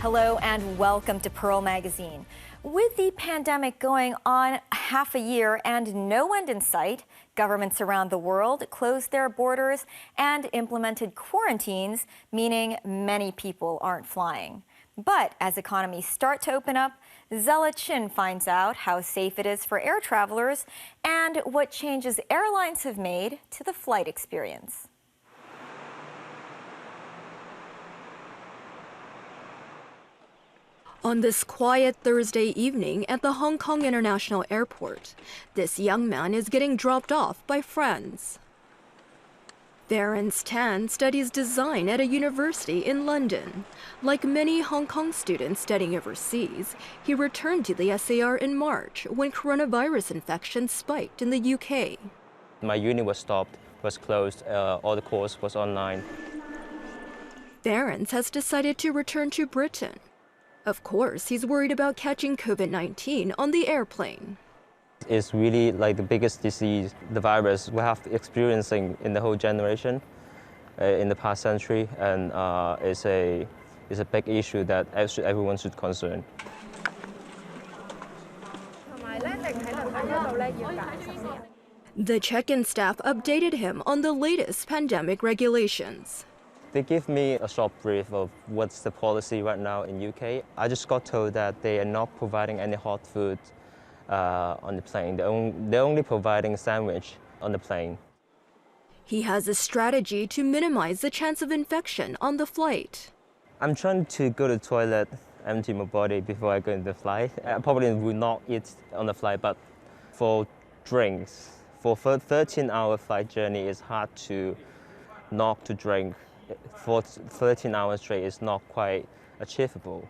Hello and welcome to Pearl Magazine. With the pandemic going on half a year and no end in sight, governments around the world closed their borders and implemented quarantines, meaning many people aren't flying. But as economies start to open up, Zella Chin finds out how safe it is for air travelers and what changes airlines have made to the flight experience. On this quiet Thursday evening at the Hong Kong International Airport, this young man is getting dropped off by friends. Terence Tan studies design at a university in London. Like many Hong Kong students studying overseas, he returned to the SAR in March when coronavirus infections spiked in the UK. My uni was stopped, was closed, all the course was online. Terence has decided to return to Britain. Of course, he's worried about catching COVID-19 on the airplane. It's really like the biggest disease, the virus we have experiencing in the whole generation in the past century, and it's a big issue that everyone should concern. The check-in staff updated him on the latest pandemic regulations. They give me a short brief of what's the policy right now in UK. I just got told that they are not providing any hot food on the plane. They're only providing a sandwich on the plane. He has a strategy to minimize the chance of infection on the flight. I'm trying to go to the toilet, empty my body before I go into the flight. I probably will not eat on the flight, but for drinks, for a 13-hour flight journey, it's hard to not to drink. For 13 hours straight is not quite achievable.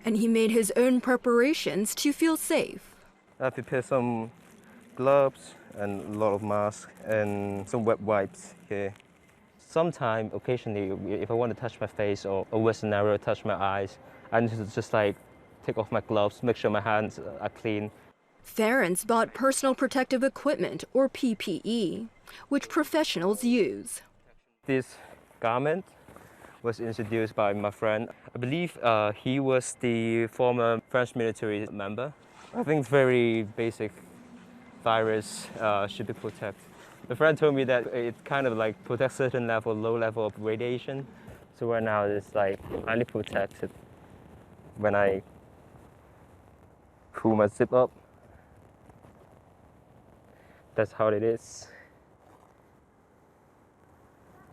And he made his own preparations to feel safe. I prepared some gloves and a lot of masks and some wet wipes here. Sometimes, occasionally, if I want to touch my face or a worst scenario, touch my eyes, I need to just like take off my gloves, make sure my hands are clean. Terence bought personal protective equipment, or PPE, which professionals use. This garment was introduced by my friend. I believe he was the former French military member. I think it's very basic virus should be protected. My friend told me that it kind of like protects certain level, low level of radiation. So right now it's like highly protected. When I pull my zip up, that's how it is.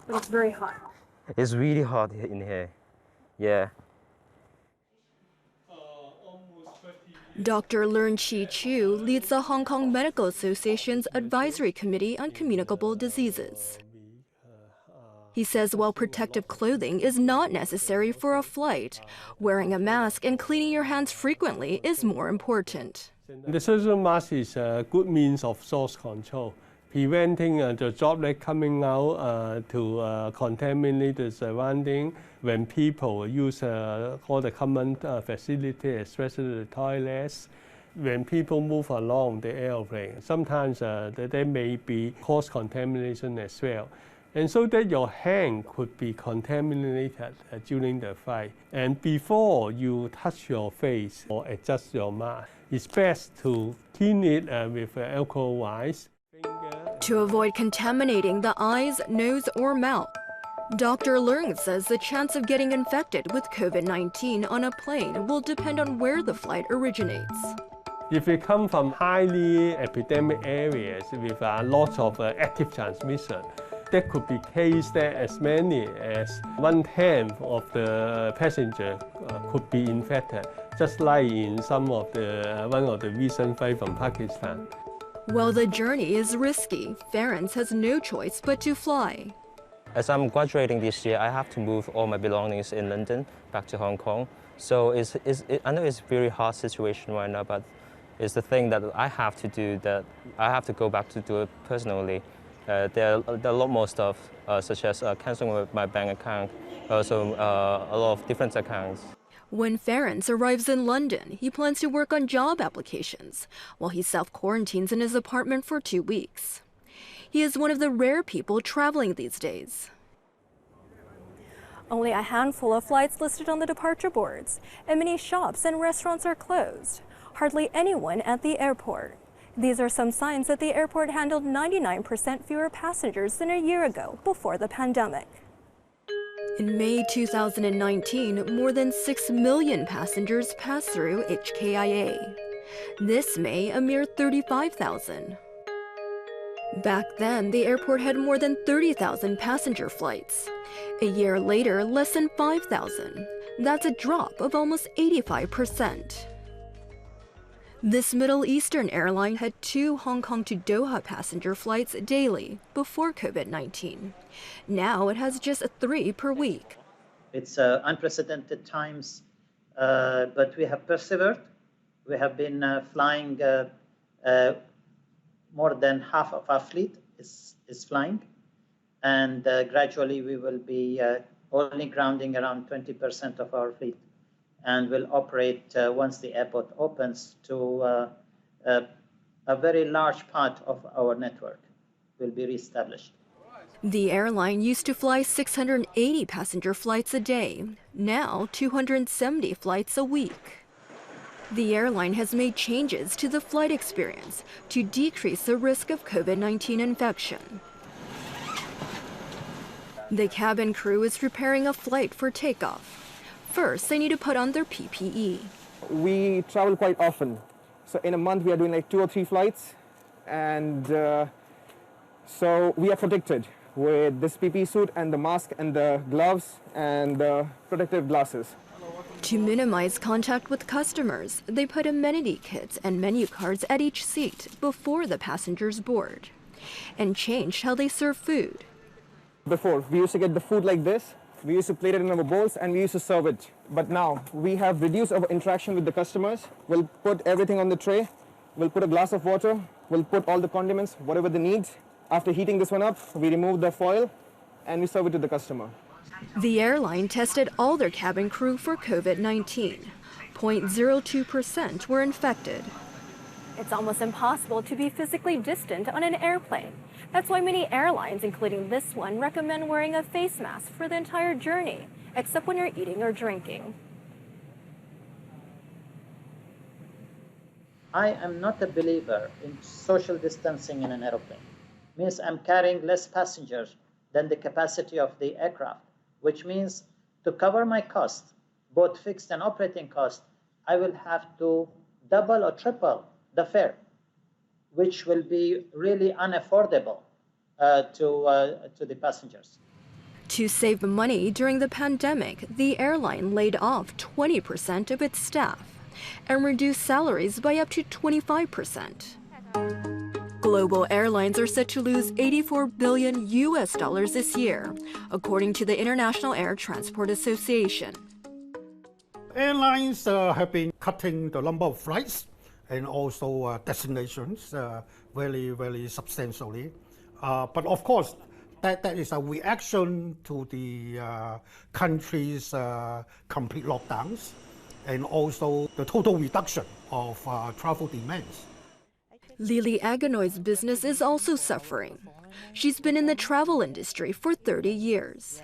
But it's very hot. It's really hot in here, yeah. Dr. Leung Chi Chu leads the Hong Kong Medical Association's Advisory Committee on Communicable Diseases. He says while protective clothing is not necessary for a flight, wearing a mask and cleaning your hands frequently is more important. The surgical mask is a good means of source control, preventing the droplet coming out to contaminate the surrounding when people use all the common facilities, especially the toilets. When people move along the airplane, sometimes there may be cross contamination as well. And so that your hand could be contaminated during the flight. And before you touch your face or adjust your mask, it's best to clean it with alcohol wipes. To avoid contaminating the eyes, nose, or mouth, Dr. Leung says the chance of getting infected with COVID-19 on a plane will depend on where the flight originates. If you come from highly epidemic areas with lots of active transmission, there could be cases that as many as 1/10 of the passenger could be infected, just like in one of the recent flights from Pakistan. While the journey is risky, Terence has no choice but to fly. As I'm graduating this year, I have to move all my belongings in London back to Hong Kong. So I know it's a very hard situation right now, but it's the thing that I have to do, that I have to go back to do it personally. There are a lot more stuff, such as canceling my bank account, also a lot of different accounts. When Terence arrives in London, he plans to work on job applications, while he self-quarantines in his apartment for 2 weeks. He is one of the rare people traveling these days. Only a handful of flights listed on the departure boards, and many shops and restaurants are closed. Hardly anyone at the airport. These are some signs that the airport handled 99% fewer passengers than a year ago before the pandemic. In May 2019, more than 6 million passengers passed through HKIA. This May, a mere 35,000. Back then, the airport had more than 30,000 passenger flights. A year later, less than 5,000. That's a drop of almost 85%. This Middle Eastern airline had 2 Hong Kong to Doha passenger flights daily before COVID-19. Now it has just 3 per week. It's unprecedented times, but we have persevered. We have been flying, more than half of our fleet is flying, and gradually we will be only grounding around 20% of our fleet, and will operate once the airport opens to a very large part of our network will be reestablished. The airline used to fly 680 passenger flights a day, now 270 flights a week. The airline has made changes to the flight experience to decrease the risk of COVID-19 infection. The cabin crew is preparing a flight for takeoff. First, they need to put on their PPE. We travel quite often. So in a month, we are doing like 2 or 3 flights. And so we are protected with this PPE suit and the mask and the gloves and the protective glasses. To minimize contact with customers, they put amenity kits and menu cards at each seat before the passengers board, and changed how they serve food. Before, we used to get the food like this. We used to plate it in our bowls and we used to serve it. But now, we have reduced our interaction with the customers. We'll put everything on the tray. We'll put a glass of water. We'll put all the condiments, whatever they need. After heating this one up, we remove the foil and we serve it to the customer. The airline tested all their cabin crew for COVID-19. 0.02% were infected. It's almost impossible to be physically distant on an airplane. That's why many airlines, including this one, recommend wearing a face mask for the entire journey, except when you're eating or drinking. I am not a believer in social distancing in an airplane. Means I'm carrying less passengers than the capacity of the aircraft, which means to cover my costs, both fixed and operating costs, I will have to double or triple the fare, which will be really unaffordable to the passengers. To save money during the pandemic, the airline laid off 20% of its staff and reduced salaries by up to 25%. Global airlines are set to lose $84 billion this year, according to the International Air Transport Association. Airlines have been cutting the number of flights and also destinations very, very substantially. But of course, that is a reaction to the country's complete lockdowns and also the total reduction of travel demands. Lily Aganoy's business is also suffering. She's been in the travel industry for 30 years.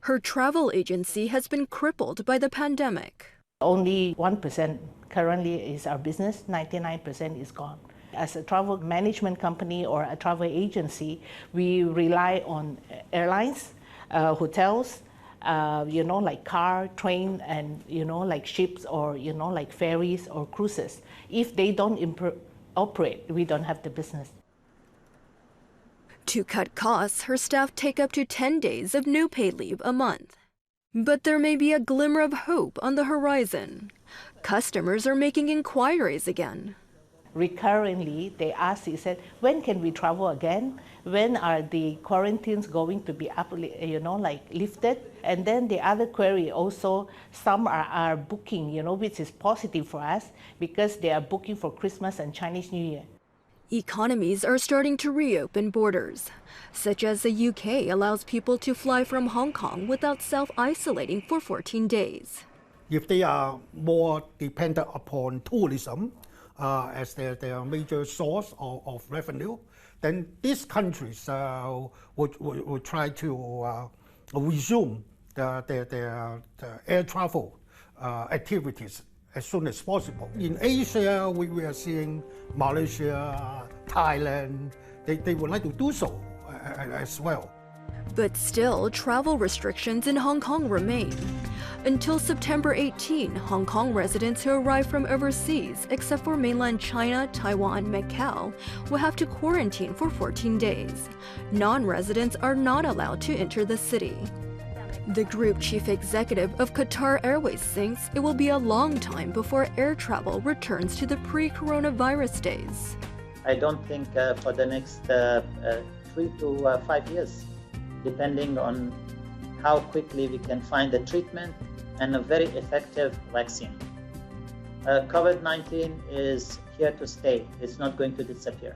Her travel agency has been crippled by the pandemic. Only 1% currently is our business, 99% is gone. As a travel management company or a travel agency, we rely on airlines, hotels, like car, train, and like ships or like ferries or cruises. If they don't operate, we don't have the business. To cut costs, her staff take up to 10 days of no paid leave a month. But there may be a glimmer of hope on the horizon. Customers are making inquiries again. Recurrently, they ask, he said, when can we travel again? When are the quarantines going to be lifted? And then the other query also, some are booking, which is positive for us because they are booking for Christmas and Chinese New Year. Economies are starting to reopen borders, such as the UK allows people to fly from Hong Kong without self-isolating for 14 days. If they are more dependent upon tourism as their major source of revenue, then these countries would try to resume their air travel activities as soon as possible. In Asia, we are seeing Malaysia, Thailand, they would like to do so as well. But still, travel restrictions in Hong Kong remain. Until September 18, Hong Kong residents who arrive from overseas, except for Mainland China, Taiwan, Macau, will have to quarantine for 14 days. Non-residents are not allowed to enter the city. The group chief executive of Qatar Airways thinks it will be a long time before air travel returns to the pre-coronavirus days. I don't think for the next 3 to 5 years, depending on how quickly we can find a treatment and a very effective vaccine. COVID-19 is here to stay. It's not going to disappear.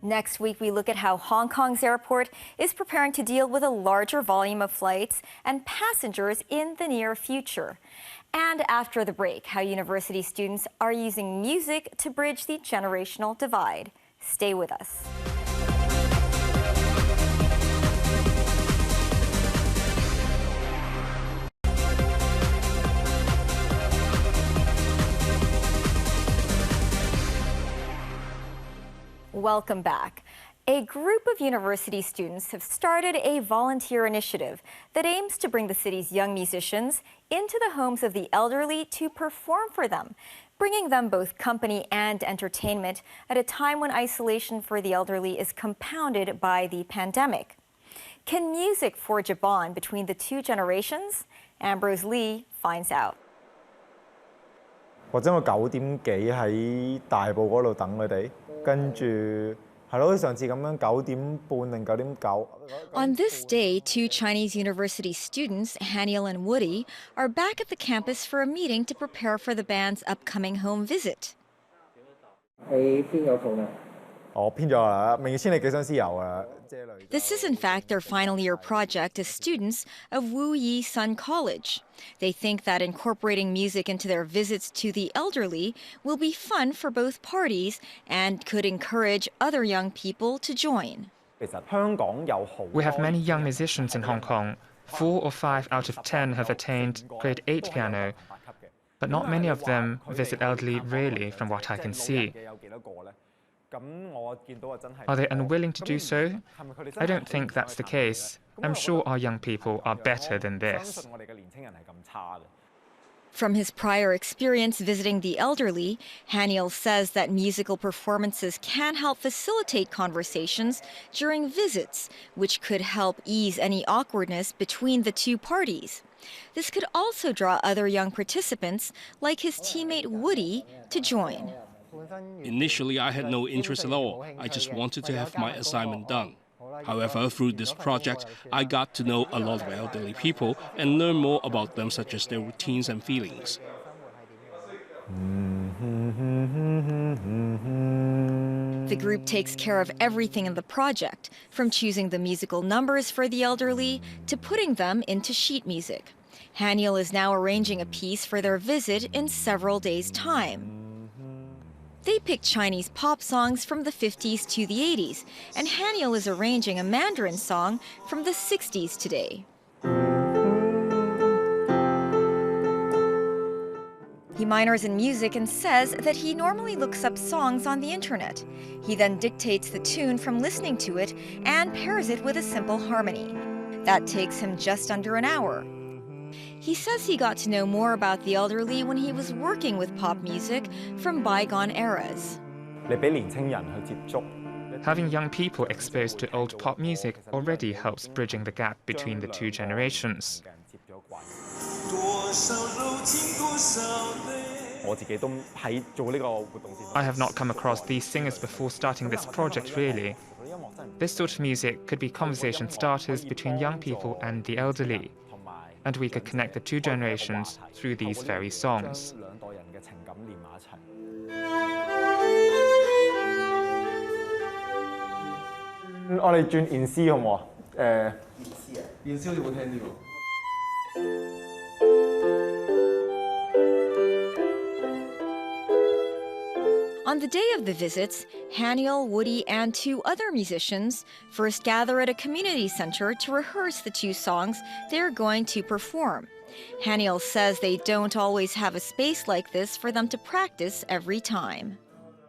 Next week, we look at how Hong Kong's airport is preparing to deal with a larger volume of flights and passengers in the near future. And after the break, how university students are using music to bridge the generational divide. Stay with us. Welcome back. A group of university students have started a volunteer initiative that aims to bring the city's young musicians into the homes of the elderly to perform for them, bringing them both company and entertainment at a time when isolation for the elderly is compounded by the pandemic. Can music forge a bond between the two generations? Ambrose Lee finds out. 或者我9點幾喺大埔嗰度等佢哋，跟住係咯，好似上次咁樣9點半定9點9。On this day, two Chinese university students, Haniel and Woody, are back at the campus for a meeting to prepare for the band's upcoming home visit. 你編咗套咩？我編咗啦，明千里幾相思遊啊。 This is in fact their final year project as students of Wu Yi Sun College. They think that incorporating music into their visits to the elderly will be fun for both parties and could encourage other young people to join. We have many young musicians in Hong Kong. 4 or 5 out of 10 have attained grade 8 piano, but not many of them visit elderly really, from what I can see. Are they unwilling to do so? I don't think that's the case. I'm sure our young people are better than this. From his prior experience visiting the elderly, Haniel says that musical performances can help facilitate conversations during visits, which could help ease any awkwardness between the two parties. This could also draw other young participants, like his teammate Woody, to join. Initially, I had no interest at all. I just wanted to have my assignment done. However, through this project, I got to know a lot of elderly people and learn more about them, such as their routines and feelings. The group takes care of everything in the project, from choosing the musical numbers for the elderly to putting them into sheet music. Haniel is now arranging a piece for their visit in several days' time. They picked Chinese pop songs from the 50s to the 80s, and Haniel is arranging a Mandarin song from the 60s today. He minors in music and says that he normally looks up songs on the internet. He then dictates the tune from listening to it and pairs it with a simple harmony. That takes him just under an hour. He says he got to know more about the elderly when he was working with pop music from bygone eras. Having young people exposed to old pop music already helps bridging the gap between the two generations. I have not come across these singers before starting this project, really. This sort of music could be conversation starters between young people and the elderly. And we could connect the two generations through these very songs. On the day of the visits, Haniel, Woody, and 2 other musicians first gather at a community center to rehearse the 2 songs they're going to perform. Haniel says they don't always have a space like this for them to practice every time.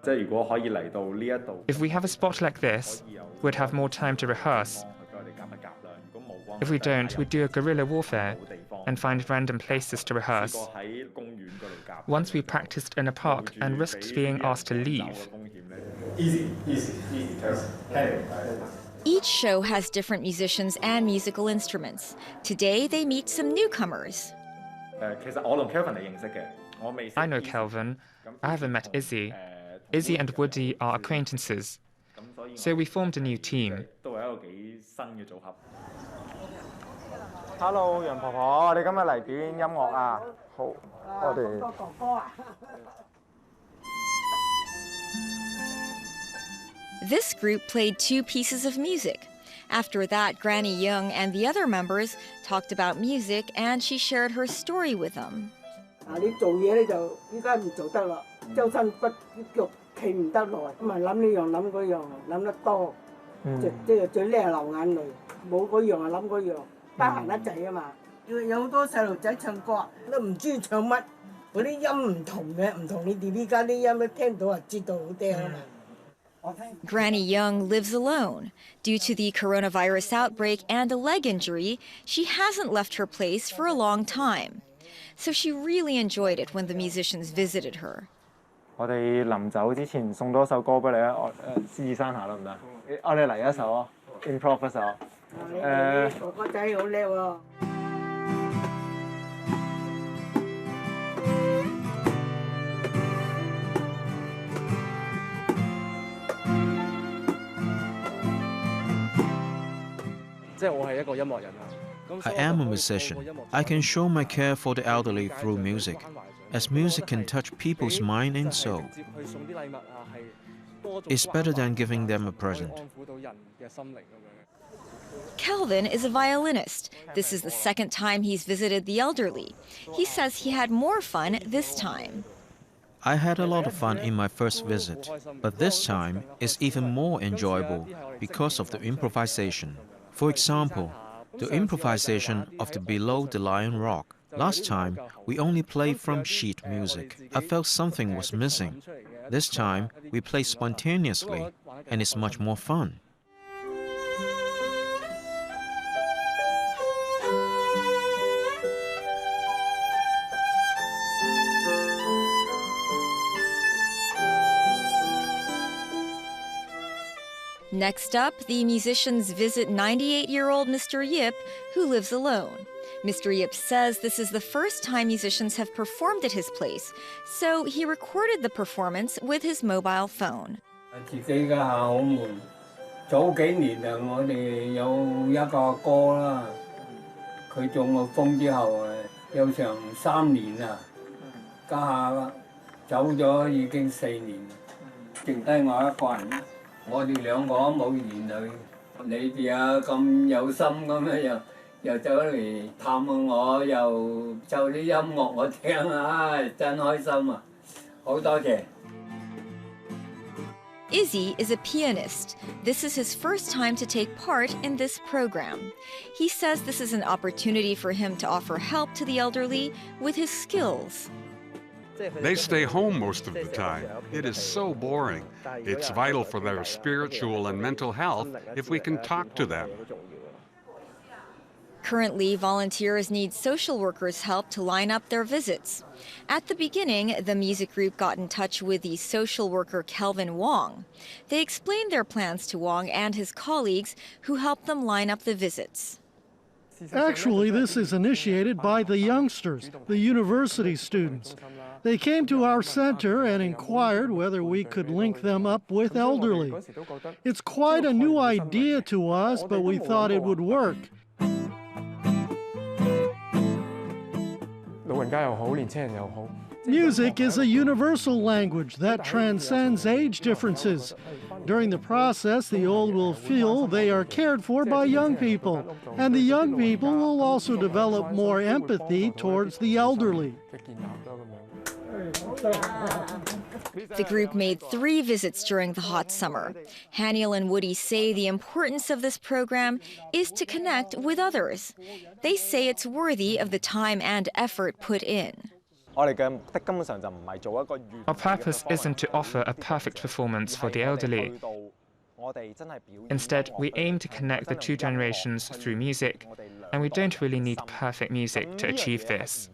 If we have a spot like this, we'd have more time to rehearse. If we don't, we'd do a guerrilla warfare and find random places to rehearse. Once we practiced in a park and risked being asked to leave. Each show has different musicians and musical instruments. Today, they meet some newcomers. I know Kelvin. I haven't met Izzy. Izzy and Woody are acquaintances. So we formed a new team. Hello， 楊婆婆，我哋今日嚟表演音樂啊！好，我哋。This group played 2 pieces of music. After that, Granny Young and the other members talked about music, and she shared her story with them. 你做嘢咧就依家唔做得啦，周身骨腳企唔得耐，咁啊諗呢樣諗嗰樣，諗得多，即係最叻係流眼淚，冇嗰樣啊諗嗰樣，得閒得滯啊嘛。有好多細路仔唱歌都唔知唱乜，嗰啲音唔同嘅，唔同你哋呢家啲音都聽到啊，知道好聽啊嘛。Granny Young lives alone. Due to the coronavirus outbreak and a leg injury, she hasn't left her place for a long time. So she really enjoyed it when the musicians visited her. 我哋臨走之前送多首歌俾你啊！獅子山下得唔得？我哋嚟一首啊 ，improv 一首。哥哥仔好叻喎！I am a musician. I can show my care for the elderly through music, as music can touch people's mind and soul. It's better than giving them a present. Kelvin is a violinist. This is the 2nd time he's visited the elderly. He says he had more fun this time. I had a lot of fun in my first visit, but this time is even more enjoyable because of the improvisation. For example, the improvisation of the Below the Lion Rock. Last time, we only played from sheet music. I felt something was missing. This time, we play spontaneously, and it's much more fun. Next up, the musicians visit 98-year-old Mr. Yip, who lives alone. Mr. Yip says this is the first time musicians have performed at his place, so he recorded the performance with his mobile phone. 自己家下好悶，早幾年啊，我哋有一個歌啦，佢中咗風之後有成3年啦，家下走咗已經4年，剩低我一個人。 我哋兩個冇兒女，你哋啊咁有心咁樣又走嚟探我，又奏啲音樂我聽啊，真開心啊！好多謝。Izzy is a pianist. This is his first time to take part in this program. He says this is an opportunity for him to offer help to the elderly with his skills. They stay home most of the time. It is so boring. It's vital for their spiritual and mental health if we can talk to them. Currently, volunteers need social workers' help to line up their visits. At the beginning, the music group got in touch with the social worker Kelvin Wong. They explained their plans to Wong and his colleagues, who helped them line up the visits. Actually, this is initiated by the youngsters, the university students. They came to our center and inquired whether we could link them up with elderly. It's quite a new idea to us, but we thought it would work. Music is a universal language that transcends age differences. During the process, the old will feel they are cared for by young people, and the young people will also develop more empathy towards the elderly. The group made 3 visits during the hot summer. Haniel and Woody say the importance of this program is to connect with others. They say it's worthy of the time and effort put in. Our purpose isn't to offer a perfect performance for the elderly. Instead, we aim to connect the 2 generations through music, and we don't really need perfect music to achieve this.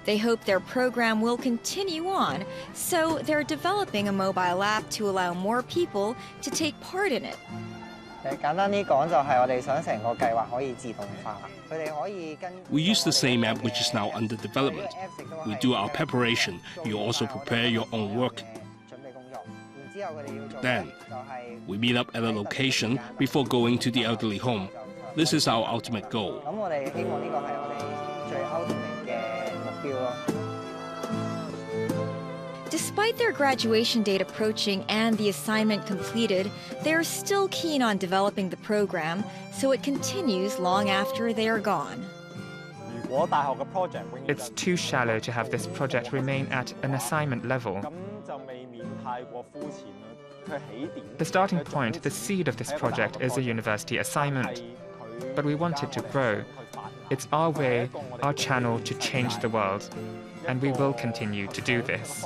They hope their program will continue on, so they're developing a mobile app to allow more people to take part in it. We use the same app which is now under development. We do our preparation. You also prepare your own work. Then, we meet up at a location before going to the elderly home. This is our ultimate goal. Despite their graduation date approaching and the assignment completed, they're still keen on developing the program so it continues long after they are gone. It's too shallow to have this project remain at an assignment level. The starting point, the seed of this project, is a university assignment. But we want it to grow. It's our way, our channel to change the world. And we will continue to do this.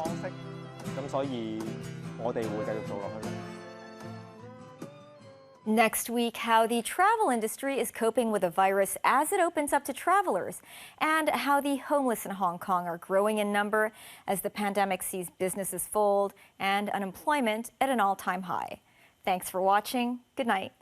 Next week, how the travel industry is coping with the virus as it opens up to travelers, and how the homeless in Hong Kong are growing in number as the pandemic sees businesses fold and unemployment at an all-time high. Thanks for watching. Good night.